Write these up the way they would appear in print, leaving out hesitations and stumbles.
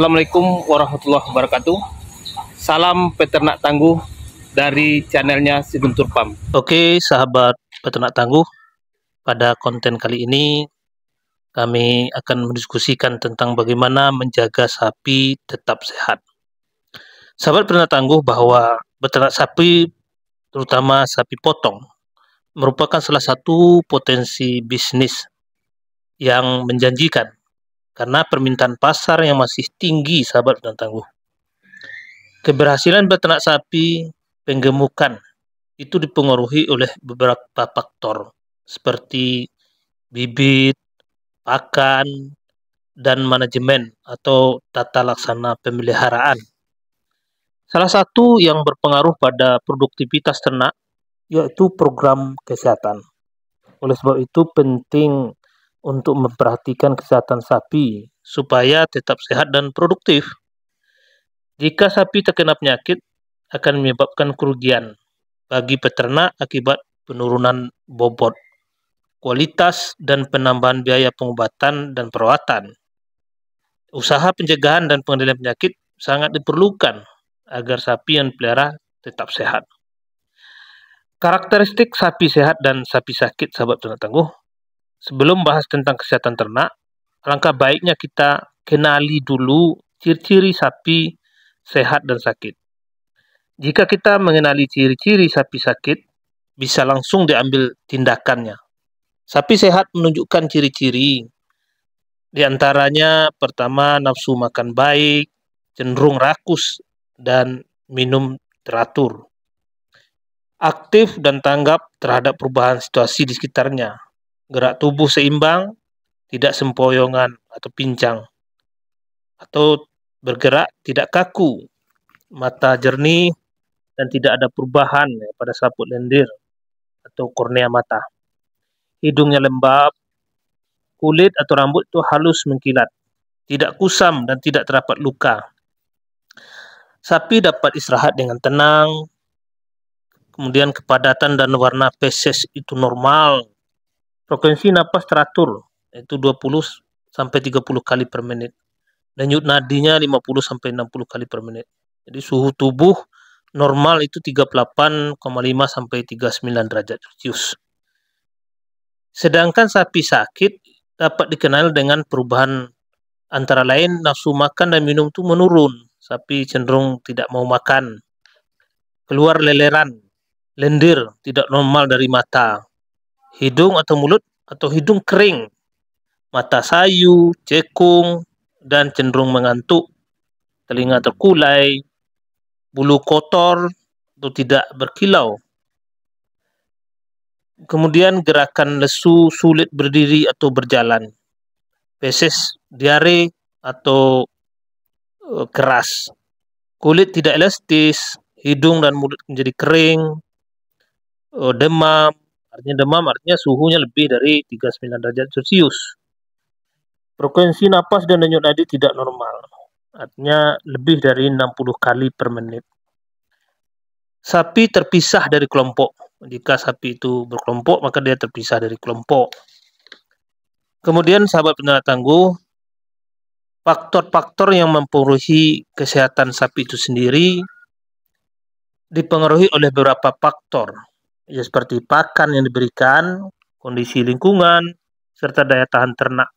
Assalamualaikum warahmatullahi wabarakatuh. Salam peternak tangguh dari channelnya Si Guntur Farm. Oke, sahabat peternak tangguh, pada konten kali ini kami akan mendiskusikan tentang bagaimana menjaga sapi tetap sehat. Sahabat peternak tangguh, bahwa beternak sapi, terutama sapi potong, merupakan salah satu potensi bisnis yang menjanjikan karena permintaan pasar yang masih tinggi, sahabat peternak tangguh. Keberhasilan beternak sapi penggemukan itu dipengaruhi oleh beberapa faktor seperti bibit, pakan, dan manajemen atau tata laksana pemeliharaan. Salah satu yang berpengaruh pada produktivitas ternak yaitu program kesehatan. Oleh sebab itu penting untuk memperhatikan kesehatan sapi supaya tetap sehat dan produktif. Jika sapi terkena penyakit, akan menyebabkan kerugian bagi peternak akibat penurunan bobot, kualitas, dan penambahan biaya pengobatan dan perawatan. Usaha pencegahan dan pengendalian penyakit sangat diperlukan agar sapi yang dipelihara tetap sehat. Karakteristik sapi sehat dan sapi sakit, sahabat peternak tangguh. Sebelum bahas tentang kesehatan ternak, alangkah baiknya kita kenali dulu ciri-ciri sapi sehat dan sakit. Jika kita mengenali ciri-ciri sapi sakit, bisa langsung diambil tindakannya. Sapi sehat menunjukkan ciri-ciri. Di antaranya, pertama, nafsu makan baik, cenderung rakus, dan minum teratur. Aktif dan tanggap terhadap perubahan situasi di sekitarnya. Gerak tubuh seimbang, tidak sempoyongan atau pincang. Atau bergerak tidak kaku, mata jernih, dan tidak ada perubahan pada selaput lendir atau kornea mata. Hidungnya lembab, kulit atau rambut itu halus mengkilat, tidak kusam dan tidak terdapat luka. Sapi dapat istirahat dengan tenang, kemudian kepadatan dan warna feses itu normal. Frekuensi napas teratur, yaitu 20-30 kali per menit. Denyut nadinya 50-60 kali per menit. Jadi suhu tubuh normal itu 38,5 sampai 39 derajat Celcius. Sedangkan sapi sakit dapat dikenal dengan perubahan antara lain nafsu makan dan minum itu menurun. Sapi cenderung tidak mau makan. Keluar leleran, lendir, tidak normal dari mata. Hidung atau mulut atau hidung kering. Mata sayu, cekung, dan cenderung mengantuk. Telinga terkulai, bulu kotor atau tidak berkilau. Kemudian gerakan lesu, sulit berdiri atau berjalan. Feses diare atau keras. Kulit tidak elastis, hidung dan mulut menjadi kering, demam. Demam artinya suhunya lebih dari 39 derajat Celcius. Frekuensi napas dan denyut nadi tidak normal, artinya lebih dari 60 kali per menit. Sapi terpisah dari kelompok. Jika sapi itu berkelompok, maka dia terpisah dari kelompok. Kemudian sahabat peternak tangguh, faktor-faktor yang mempengaruhi kesehatan sapi itu sendiri dipengaruhi oleh beberapa faktor, ya, seperti pakan yang diberikan, kondisi lingkungan, serta daya tahan ternak.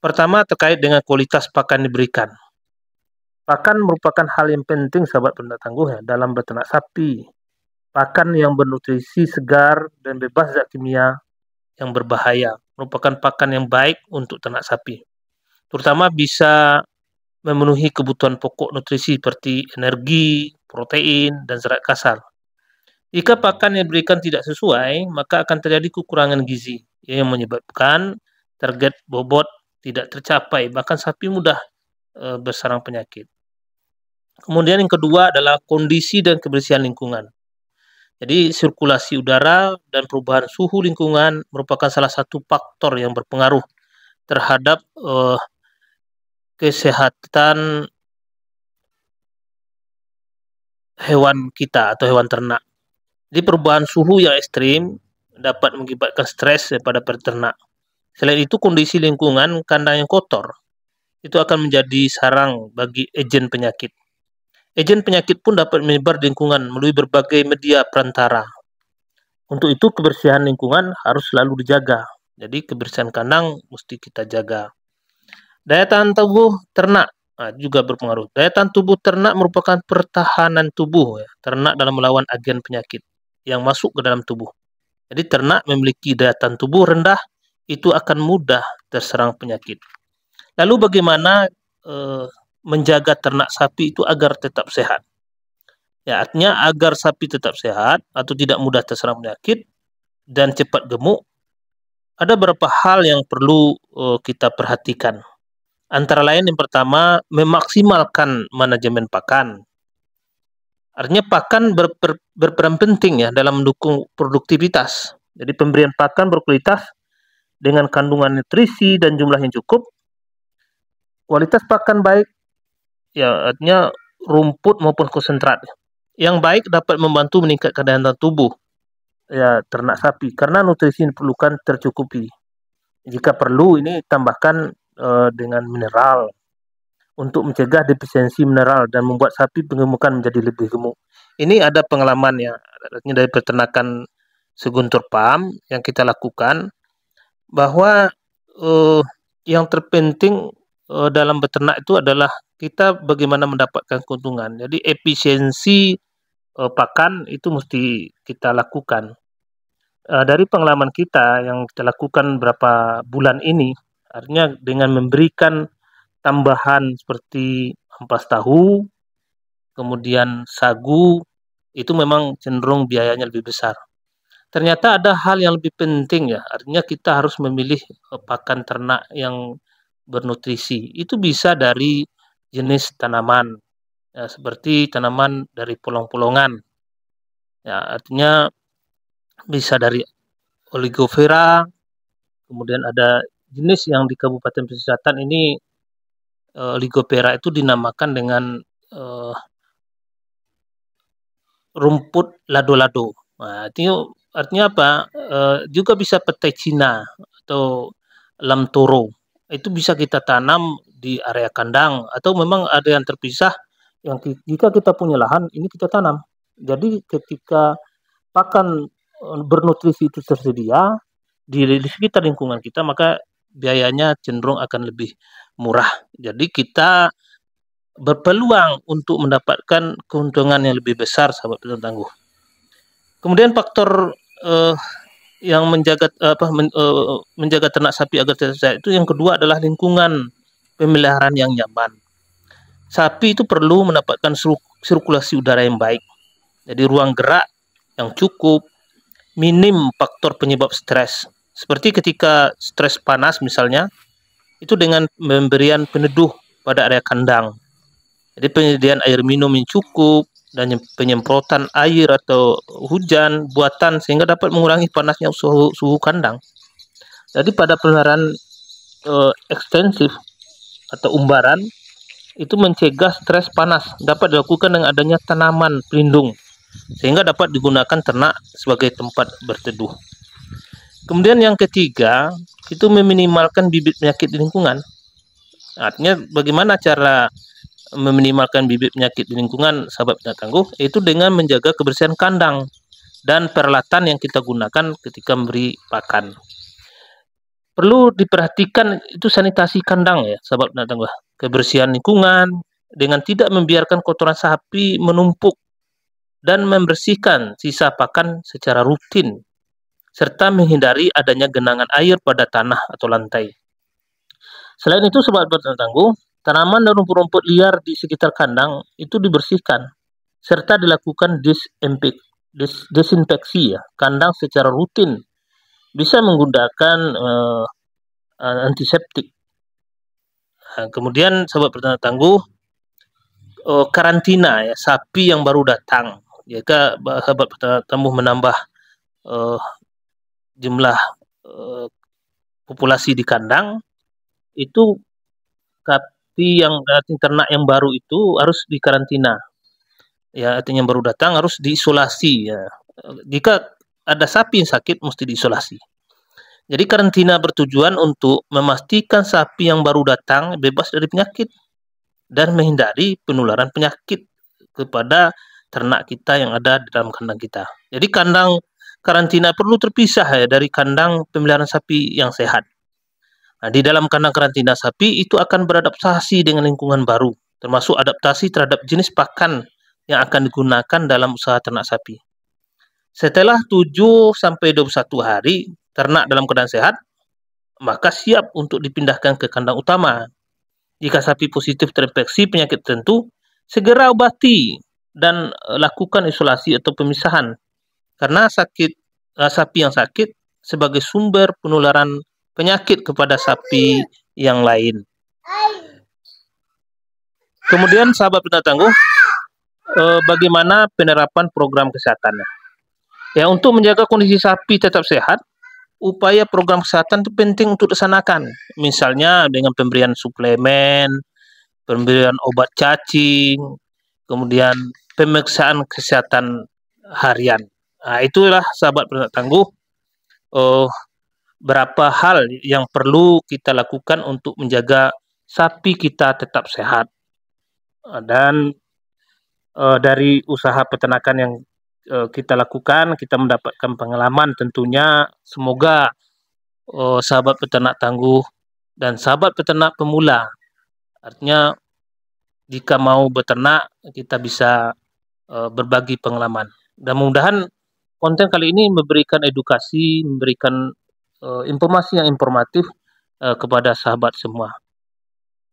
Pertama, terkait dengan kualitas pakan diberikan. Pakan merupakan hal yang penting, sahabat peternak tangguh, ya, dalam beternak sapi. Pakan yang bernutrisi segar dan bebas zat kimia yang berbahaya merupakan pakan yang baik untuk ternak sapi. Terutama bisa memenuhi kebutuhan pokok nutrisi seperti energi, protein, dan serat kasar. Jika pakan yang diberikan tidak sesuai, maka akan terjadi kekurangan gizi yang menyebabkan target bobot tidak tercapai, bahkan sapi mudah bersarang penyakit. Kemudian yang kedua adalah kondisi dan kebersihan lingkungan. Jadi sirkulasi udara dan perubahan suhu lingkungan merupakan salah satu faktor yang berpengaruh terhadap kesehatan hewan kita atau hewan ternak. Jadi perubahan suhu yang ekstrim dapat mengakibatkan stres pada peternak. Selain itu, kondisi lingkungan kandang yang kotor itu akan menjadi sarang bagi agen penyakit. Agen penyakit pun dapat menyebar di lingkungan melalui berbagai media perantara. Untuk itu kebersihan lingkungan harus selalu dijaga. Jadi kebersihan kandang mesti kita jaga. Daya tahan tubuh ternak juga berpengaruh. Daya tahan tubuh ternak merupakan pertahanan tubuh ternak dalam melawan agen penyakit yang masuk ke dalam tubuh. Jadi ternak memiliki daya tahan tubuh rendah, itu akan mudah terserang penyakit. Lalu bagaimana menjaga ternak sapi itu agar tetap sehat? Ya, artinya agar sapi tetap sehat atau tidak mudah terserang penyakit dan cepat gemuk, ada beberapa hal yang perlu kita perhatikan. Antara lain yang pertama, memaksimalkan manajemen pakan. Artinya pakan berperan penting ya dalam mendukung produktivitas. Jadi pemberian pakan berkualitas dengan kandungan nutrisi dan jumlah yang cukup. Kualitas pakan baik, ya artinya rumput maupun konsentrat. Yang baik dapat membantu meningkatkan daya tahan tubuh ya ternak sapi karena nutrisi yang diperlukan tercukupi. Jika perlu ini tambahkan dengan mineral untuk mencegah defisiensi mineral dan membuat sapi penggemukan menjadi lebih gemuk. Ini ada pengalaman ya dari peternakan Seguntur Farm yang kita lakukan bahwa yang terpenting dalam beternak itu adalah kita bagaimana mendapatkan keuntungan. Jadi efisiensi pakan itu mesti kita lakukan. Dari pengalaman kita yang kita lakukan berapa bulan ini, artinya dengan memberikan tambahan seperti ampas tahu, kemudian sagu, itu memang cenderung biayanya lebih besar. Ternyata ada hal yang lebih penting ya, artinya kita harus memilih pakan ternak yang bernutrisi. Itu bisa dari jenis tanaman, ya, seperti tanaman dari polong-polongan. Ya, artinya bisa dari Oligophera, kemudian ada jenis yang di Kabupaten Pesisir Selatan ini Oligophera itu dinamakan dengan rumput lado-lado. Nah, artinya apa? Juga bisa petai Cina atau lam toro. Itu bisa kita tanam di area kandang atau memang ada yang terpisah yang jika kita punya lahan ini kita tanam. Jadi ketika pakan bernutrisi itu tersedia di sekitar lingkungan kita, maka biayanya cenderung akan lebih murah. Jadi kita berpeluang untuk mendapatkan keuntungan yang lebih besar, sahabat petani tangguh. Kemudian faktor yang menjaga ternak sapi agar tetap sehat itu yang kedua adalah lingkungan pemeliharaan yang nyaman. Sapi itu perlu mendapatkan sirkulasi udara yang baik. Jadi ruang gerak yang cukup, minim faktor penyebab stres. Seperti ketika stres panas misalnya, itu dengan pemberian peneduh pada area kandang. Jadi penyediaan air minum yang cukup dan penyemprotan air atau hujan buatan sehingga dapat mengurangi panasnya suhu kandang. Jadi pada pemeliharaan ekstensif atau umbaran itu mencegah stres panas dapat dilakukan dengan adanya tanaman pelindung sehingga dapat digunakan ternak sebagai tempat berteduh. Kemudian yang ketiga itu meminimalkan bibit penyakit di lingkungan. Artinya bagaimana cara meminimalkan bibit penyakit di lingkungan, sahabat petani tangguh, itu dengan menjaga kebersihan kandang dan peralatan yang kita gunakan ketika memberi pakan. Perlu diperhatikan itu sanitasi kandang ya, sahabat petani tangguh. Kebersihan lingkungan dengan tidak membiarkan kotoran sapi menumpuk dan membersihkan sisa pakan secara rutin serta menghindari adanya genangan air pada tanah atau lantai. Selain itu, sahabat petani tangguh, tanaman dan rumput-rumput liar di sekitar kandang itu dibersihkan serta dilakukan desinfeksi ya kandang secara rutin. Bisa menggunakan antiseptik. Nah, kemudian sahabat petani tangguh, karantina ya sapi yang baru datang. Jika sahabat petani tangguh menambah jumlah populasi di kandang, itu sapi yang ternak yang baru itu harus dikarantina. Ya, artinya yang baru datang harus diisolasi ya. Jika ada sapi yang sakit mesti diisolasi. Jadi karantina bertujuan untuk memastikan sapi yang baru datang bebas dari penyakit dan menghindari penularan penyakit kepada ternak kita yang ada di dalam kandang kita. Jadi kandang karantina perlu terpisah ya dari kandang pemeliharaan sapi yang sehat. Nah, di dalam kandang karantina sapi itu akan beradaptasi dengan lingkungan baru, termasuk adaptasi terhadap jenis pakan yang akan digunakan dalam usaha ternak sapi. Setelah 7 sampai 21 hari ternak dalam keadaan sehat, maka siap untuk dipindahkan ke kandang utama. Jika sapi positif terinfeksi penyakit tertentu, segera obati dan lakukan isolasi atau pemisahan. Karena sapi yang sakit sebagai sumber penularan penyakit kepada sapi yang lain. Kemudian sahabat peternak tangguh, bagaimana penerapan program kesehatannya? Ya, untuk menjaga kondisi sapi tetap sehat, upaya program kesehatan itu penting untuk dilaksanakan. Misalnya dengan pemberian suplemen, pemberian obat cacing, kemudian pemeriksaan kesehatan harian. Nah, itulah sahabat peternak tangguh, berapa hal yang perlu kita lakukan untuk menjaga sapi kita tetap sehat. Dan dari usaha peternakan yang kita lakukan, kita mendapatkan pengalaman tentunya. Semoga sahabat peternak tangguh dan sahabat peternak pemula, artinya jika mau beternak kita bisa berbagi pengalaman. Dan mudah-mudahan konten kali ini memberikan edukasi, memberikan informasi yang informatif kepada sahabat semua.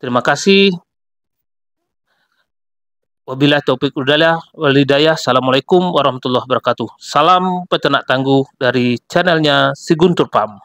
Terima kasih. Wabillahi taufiq wal hidayah. Assalamualaikum warahmatullahi wabarakatuh. Salam peternak tangguh dari channelnya Si Guntur Farm.